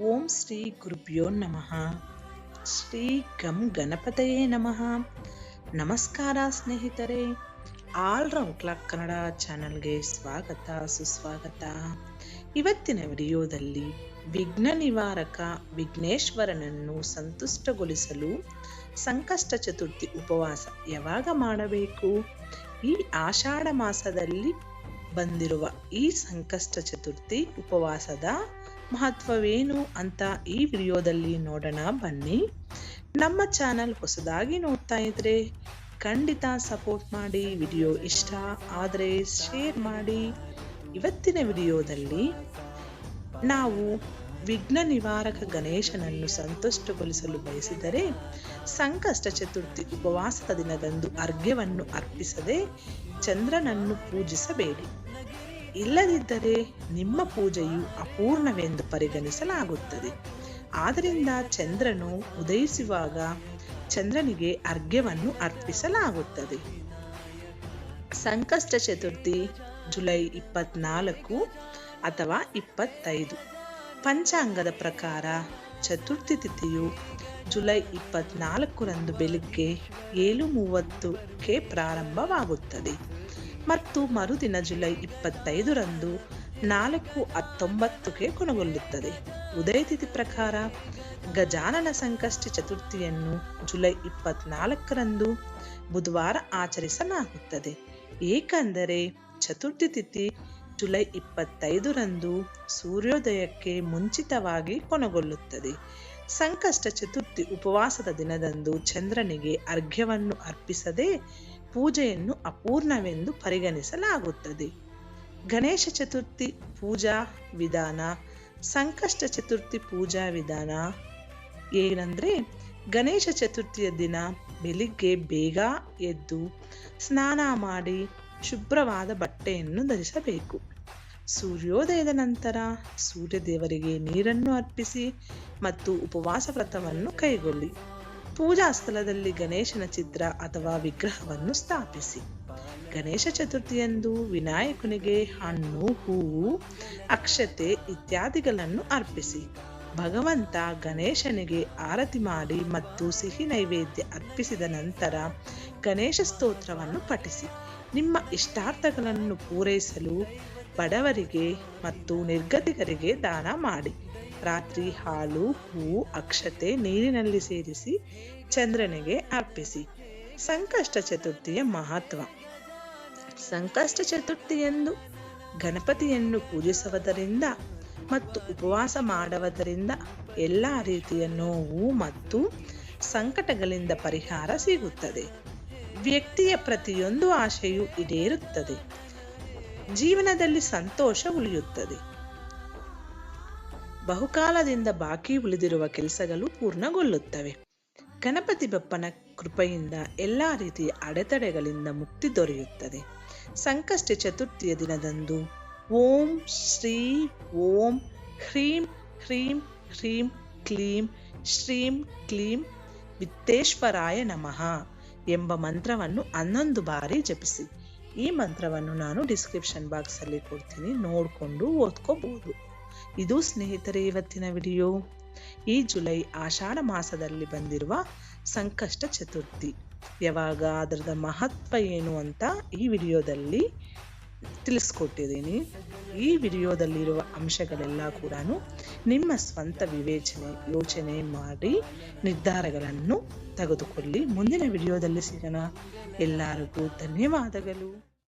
ಓಂ ಶ್ರೀ ಗುರುಭ್ಯೋ ನಮಃ. ಶ್ರೀ ಗಂ ಗಣಪತಯೇ ನಮಃ. ನಮಸ್ಕಾರ ಸ್ನೇಹಿತರೆ, ಆಲ್ರೌಂಡ್ ಕ್ಲಾಕ್ ಕನ್ನಡ ಚಾನಲ್ಗೆ ಸ್ವಾಗತ ಸುಸ್ವಾಗತ. ಇವತ್ತಿನ ವಿಡಿಯೋದಲ್ಲಿ ವಿಘ್ನ ನಿವಾರಕ ವಿಘ್ನೇಶ್ವರನನ್ನು ಸಂತುಷ್ಟಗೊಳಿಸಲು ಸಂಕಷ್ಟ ಚತುರ್ಥಿ ಉಪವಾಸ ಯಾವಾಗ ಮಾಡಬೇಕು, ಈ ಆಷಾಢ ಮಾಸದಲ್ಲಿ ಬಂದಿರುವ ಈ ಸಂಕಷ್ಟ ಚತುರ್ಥಿ ಉಪವಾಸದ ಮಹತ್ವವೇನು ಅಂತ ಈ ವಿಡಿಯೋದಲ್ಲಿ ನೋಡೋಣ ಬನ್ನಿ. ನಮ್ಮ ಚಾನಲ್ ಹೊಸದಾಗಿ ನೋಡ್ತಾ ಇದ್ರೆ ಖಂಡಿತ ಸಪೋರ್ಟ್ ಮಾಡಿ, ವಿಡಿಯೋ ಇಷ್ಟ ಆದರೆ ಶೇರ್ ಮಾಡಿ. ಇವತ್ತಿನ ವಿಡಿಯೋದಲ್ಲಿ ನಾವು ವಿಘ್ನ ನಿವಾರಕ ಗಣೇಶನನ್ನು ಸಂತುಷ್ಟಗೊಳಿಸಲು ಬಯಸಿದರೆ ಸಂಕಷ್ಟ ಚತುರ್ಥಿ ಉಪವಾಸದ ದಿನದಂದು ಅರ್ಘ್ಯವನ್ನು ಅರ್ಪಿಸದೆ ಚಂದ್ರನನ್ನು ಪೂಜಿಸಬೇಡಿ. ಇಲ್ಲದಿದ್ದರೆ ನಿಮ್ಮ ಪೂಜೆಯು ಅಪೂರ್ಣವೆಂದು ಪರಿಗಣಿಸಲಾಗುತ್ತದೆ. ಆದ್ದರಿಂದ ಚಂದ್ರನು ಉದಯಿಸುವಾಗ ಚಂದ್ರನಿಗೆ ಅರ್ಘ್ಯವನ್ನು ಅರ್ಪಿಸಲಾಗುತ್ತದೆ. ಸಂಕಷ್ಟ ಚತುರ್ಥಿ ಜುಲೈ 24 ಅಥವಾ 25. ಪಂಚಾಂಗದ ಪ್ರಕಾರ ಚತುರ್ಥಿ ತಿಥಿಯು ಜುಲೈ 24ರಂದು ಬೆಳಿಗ್ಗೆ 7:30ಕ್ಕೆ ಪ್ರಾರಂಭವಾಗುತ್ತದೆ ಮತ್ತು ಮರುದಿನ ಜುಲೈ 25ರಂದು 4:19ಕ್ಕೆ ಕೊನೆಗೊಳ್ಳುತ್ತದೆ. ಉದಯ ತಿಥಿ ಪ್ರಕಾರ ಗಜಾನನ ಸಂಕಷ್ಟಿ ಚತುರ್ಥಿಯನ್ನು ಜುಲೈ 24ರಂದು ಬುಧವಾರ ಆಚರಿಸಲಾಗುತ್ತದೆ. ಏಕೆಂದರೆ ಚತುರ್ಥಿ ತಿಥಿ ಜುಲೈ 25ರಂದು ಸೂರ್ಯೋದಯಕ್ಕೆ ಮುಂಚಿತವಾಗಿ ಕೊನೆಗೊಳ್ಳುತ್ತದೆ. ಸಂಕಷ್ಟ ಚತುರ್ಥಿ ಉಪವಾಸದ ದಿನದಂದು ಚಂದ್ರನಿಗೆ ಅರ್ಘ್ಯವನ್ನು ಅರ್ಪಿಸದೆ ಪೂಜೆಯನ್ನು ಅಪೂರ್ಣವೆಂದು ಪರಿಗಣಿಸಲಾಗುತ್ತದೆ. ಗಣೇಶ ಚತುರ್ಥಿ ಪೂಜಾ ವಿಧಾನ. ಸಂಕಷ್ಟ ಚತುರ್ಥಿ ಪೂಜಾ ವಿಧಾನ ಏನಂದ್ರೆ, ಗಣೇಶ ಚತುರ್ಥಿಯ ದಿನ ಬೆಳಿಗ್ಗೆ ಬೇಗ ಎದ್ದು ಸ್ನಾನ ಮಾಡಿ ಶುಭ್ರವಾದ ಬಟ್ಟೆಯನ್ನು ಧರಿಸಬೇಕು. ಸೂರ್ಯೋದಯದ ನಂತರ ಸೂರ್ಯದೇವರಿಗೆ ನೀರನ್ನು ಅರ್ಪಿಸಿ ಮತ್ತು ಉಪವಾಸ ವ್ರತವನ್ನು ಕೈಗೊಳ್ಳಿ. ಪೂಜಾ ಸ್ಥಳದಲ್ಲಿ ಗಣೇಶನ ಚಿತ್ರ ಅಥವಾ ವಿಗ್ರಹವನ್ನು ಸ್ಥಾಪಿಸಿ. ಗಣೇಶ ಚತುರ್ಥಿಯಂದು ವಿನಾಯಕನಿಗೆ ಹಣ್ಣು, ಹೂವು, ಅಕ್ಷತೆ ಇತ್ಯಾದಿಗಳನ್ನು ಅರ್ಪಿಸಿ. ಭಗವಂತ ಗಣೇಶನಿಗೆ ಆರತಿ ಮಾಡಿ ಮತ್ತು ಸಿಹಿ ನೈವೇದ್ಯ ಅರ್ಪಿಸಿದ ನಂತರ ಗಣೇಶ ಸ್ತೋತ್ರವನ್ನು ಪಠಿಸಿ. ನಿಮ್ಮ ಇಷ್ಟಾರ್ಥಗಳನ್ನು ಪೂರೈಸಲು ಬಡವರಿಗೆ ಮತ್ತು ನಿರ್ಗತಿಕರಿಗೆ ದಾನ ಮಾಡಿ. ರಾತ್ರಿ ಹಾಲು, ಹೂವು, ಅಕ್ಷತೆ ನೀರಿನಲ್ಲಿ ಸೇರಿಸಿ ಚಂದ್ರನಿಗೆ ಅರ್ಪಿಸಿ. ಸಂಕಷ್ಟ ಚತುರ್ಥಿಯ ಮಹತ್ವ. ಸಂಕಷ್ಟ ಚತುರ್ಥಿಯಂದು ಗಣಪತಿಯನ್ನು ಪೂಜಿಸುವುದರಿಂದ ಮತ್ತು ಉಪವಾಸ ಮಾಡುವುದರಿಂದ ಎಲ್ಲ ರೀತಿಯ ನೋವು ಮತ್ತು ಸಂಕಟಗಳಿಂದ ಪರಿಹಾರ ಸಿಗುತ್ತದೆ. ವ್ಯಕ್ತಿಯ ಪ್ರತಿಯೊಂದು ಆಶೆಯೂ ಈಡೇರುತ್ತದೆ. ಜೀವನದಲ್ಲಿ ಸಂತೋಷ ಉಳಿಯುತ್ತದೆ. ಬಹುಕಾಲದಿಂದ ಬಾಕಿ ಉಳಿದಿರುವ ಕೆಲಸಗಳು ಪೂರ್ಣಗೊಳ್ಳುತ್ತವೆ. ಗಣಪತಿ ಬಪ್ಪನ ಕೃಪೆಯಿಂದ ಎಲ್ಲ ರೀತಿಯ ಅಡೆತಡೆಗಳಿಂದ ಮುಕ್ತಿ ದೊರೆಯುತ್ತದೆ. ಸಂಕಷ್ಟ ಚತುರ್ಥಿಯ ದಿನದಂದು ಓಂ ಶ್ರೀ ಓಂ ಹ್ರೀಂ ಹ್ರೀಂ ಹ್ರೀಂ ಕ್ಲೀಂ ಶ್ರೀಂ ಕ್ಲೀಂ ವಿತ್ತೇಶ್ವರಾಯ ನಮಃ ಎಂಬ ಮಂತ್ರವನ್ನು 11 ಬಾರಿ ಜಪಿಸಿ. ಈ ಮಂತ್ರವನ್ನು ನಾನು ಡಿಸ್ಕ್ರಿಪ್ಷನ್ ಬಾಕ್ಸ್ ಅಲ್ಲಿ ಕೊಡ್ತೀನಿ, ನೋಡಿಕೊಂಡು ಓದ್ಕೋಬಹುದು. ಇದು ಸ್ನೇಹಿತರೆ ಇವತ್ತಿನ ವಿಡಿಯೋ. ಈ ಜುಲೈ ಆಷಾಢ ಮಾಸದಲ್ಲಿ ಬಂದಿರುವ ಸಂಕಷ್ಟ ಚತುರ್ಥಿ ಯಾವಾಗ, ಅದರದ ಮಹತ್ವ ಏನು ಅಂತ ಈ ವಿಡಿಯೋದಲ್ಲಿ ತಿಳಿಸ್ಕೊಟ್ಟಿದ್ದೀನಿ. ಈ ವಿಡಿಯೋದಲ್ಲಿರುವ ಅಂಶಗಳೆಲ್ಲ ಕೂಡ ನಿಮ್ಮ ಸ್ವಂತ ಯೋಚನೆ ಮಾಡಿ ನಿರ್ಧಾರಗಳನ್ನು ತೆಗೆದುಕೊಳ್ಳಿ. ಮುಂದಿನ ವಿಡಿಯೋದಲ್ಲಿ ಸಿಗೋಣ. ಎಲ್ಲರಿಗೂ ಧನ್ಯವಾದಗಳು.